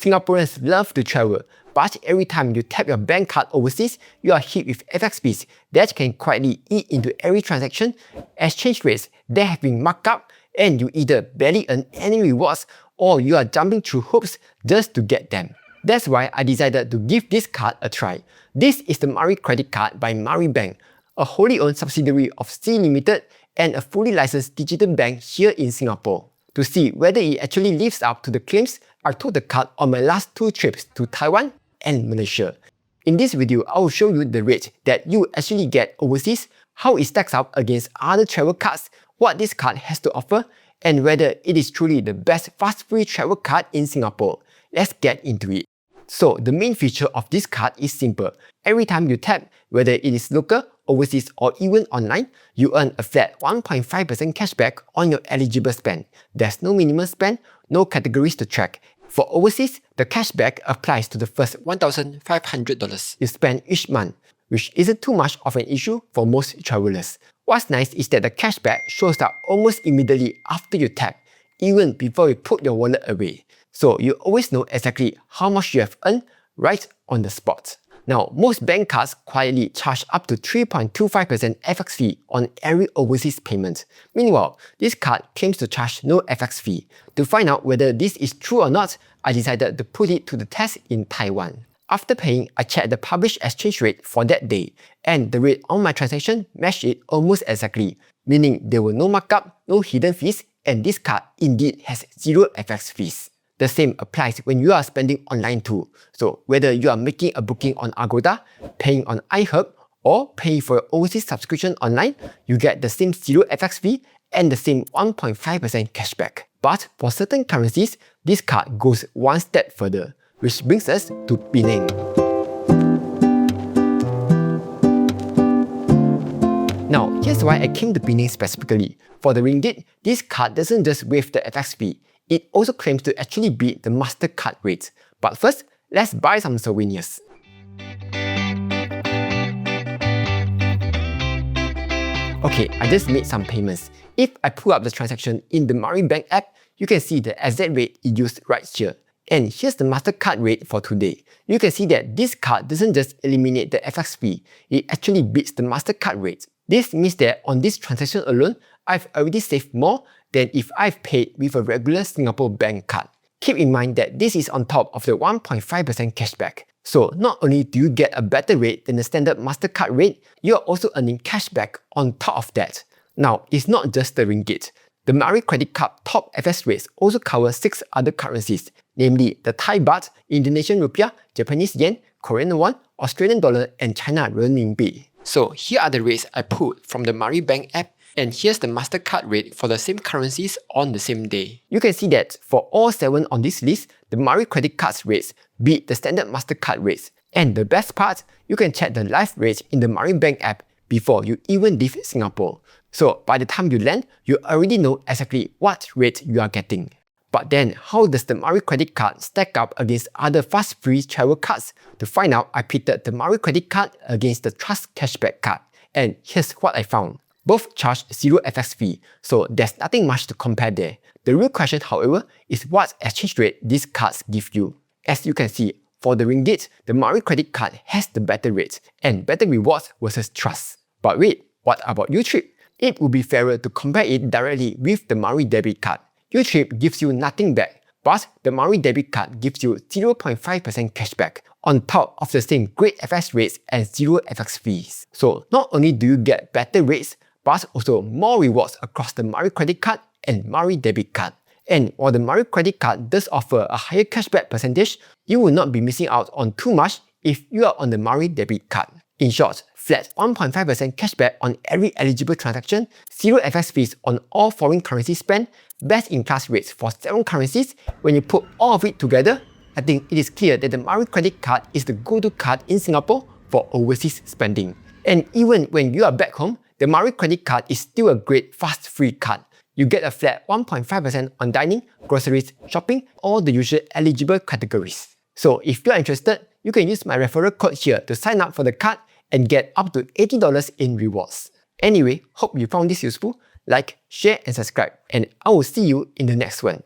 Singaporeans love to travel, but every time you tap your bank card overseas, you are hit with FX fees that can quietly eat into every transaction, exchange rates that have been marked up, and you either barely earn any rewards or you are jumping through hoops just to get them. That's why I decided to give this card a try. This is the Mari Credit Card by Maribank, a wholly owned subsidiary of C Limited and a fully licensed digital bank here in Singapore. To see whether it actually lives up to the claims, I took the card on my last 2 trips to Taiwan and Malaysia. In this video, I will show you the rate that you actually get overseas, how it stacks up against other travel cards, what this card has to offer, and whether it is truly the best fast free travel card in Singapore. Let's get into it. So the main feature of this card is simple. Every time you tap, whether it is local, overseas or even online, you earn a flat 1.5% cashback on your eligible spend. There's no minimum spend, no categories to track. For overseas, the cashback applies to the first $1,500 you spend each month, which isn't too much of an issue for most travelers. What's nice is that the cashback shows up almost immediately after you tap, even before you put your wallet away. So you always know exactly how much you have earned right on the spot. Now, most bank cards quietly charge up to 3.25% FX fee on every overseas payment. Meanwhile, this card claims to charge no FX fee. To find out whether this is true or not, I decided to put it to the test in Taiwan. After paying, I checked the published exchange rate for that day, and the rate on my transaction matched it almost exactly, meaning there were no markup, no hidden fees, and this card indeed has zero FX fees. The same applies when you are spending online too. So whether you are making a booking on Agoda, paying on iHerb, or paying for your overseas subscription online, you get the same zero FX fee and the same 1.5% cashback. But for certain currencies, this card goes one step further, which brings us to Penang. Now, here's why I came to Penang specifically. For the ringgit, this card doesn't just waive the FX fee, it also claims to actually beat the MasterCard rate. But first, let's buy some souvenirs. Okay, I just made some payments. If I pull up the transaction in the Maribank app, you can see the exact rate it used right here. And here's the MasterCard rate for today. You can see that this card doesn't just eliminate the FX fee, it actually beats the MasterCard rate. This means that on this transaction alone, I've already saved more than if I've paid with a regular Singapore bank card. Keep in mind that this is on top of the 1.5% cashback. So not only do you get a better rate than the standard MasterCard rate, you are also earning cashback on top of that. Now, it's not just the ringgit. The Mari Credit Card top FX rates also cover 6 other currencies, namely the Thai baht, Indonesian rupiah, Japanese yen, Korean won, Australian dollar, and China renminbi. So here are the rates I pulled from the Maribank app, and here's the MasterCard rate for the same currencies on the same day. You can see that for all 7 on this list, the Mari Credit Card's rates beat the standard MasterCard rates. And the best part, you can check the live rates in the Maribank app before you even leave Singapore. So by the time you land, you already know exactly what rate you are getting. But then, how does the Mari Credit Card stack up against other fast free travel cards? To find out, I pitted the Mari Credit Card against the Trust Cashback Card. And here's what I found. Both charge zero FX fee, so there's nothing much to compare there. The real question, however, is what exchange rate these cards give you. As you can see, for the ringgit, the Mari Credit Card has the better rates and better rewards versus Trust. But wait, what about YouTrip? It would be fairer to compare it directly with the Mari Debit Card. YouTrip gives you nothing back, but the Mari Debit Card gives you 0.5% cashback on top of the same great FX rates and zero FX fees. So not only do you get better rates, but also more rewards across the Mari Credit Card and Mari Debit Card. And while the Mari Credit Card does offer a higher cashback percentage, you will not be missing out on too much if you are on the Mari Debit Card. In short, flat 1.5% cashback on every eligible transaction, zero FX fees on all foreign currency spent, best-in-class rates for 7 currencies. When you put all of it together, I think it is clear that the Mari Credit Card is the go-to card in Singapore for overseas spending. And even when you are back home, the Mari Credit Card is still a great fast free card. You get a flat 1.5% on dining, groceries, shopping, all the usual eligible categories. So if you're interested, you can use my referral code here to sign up for the card and get up to $80 in rewards. Anyway, hope you found this useful. Like, share and subscribe, and I will see you in the next one.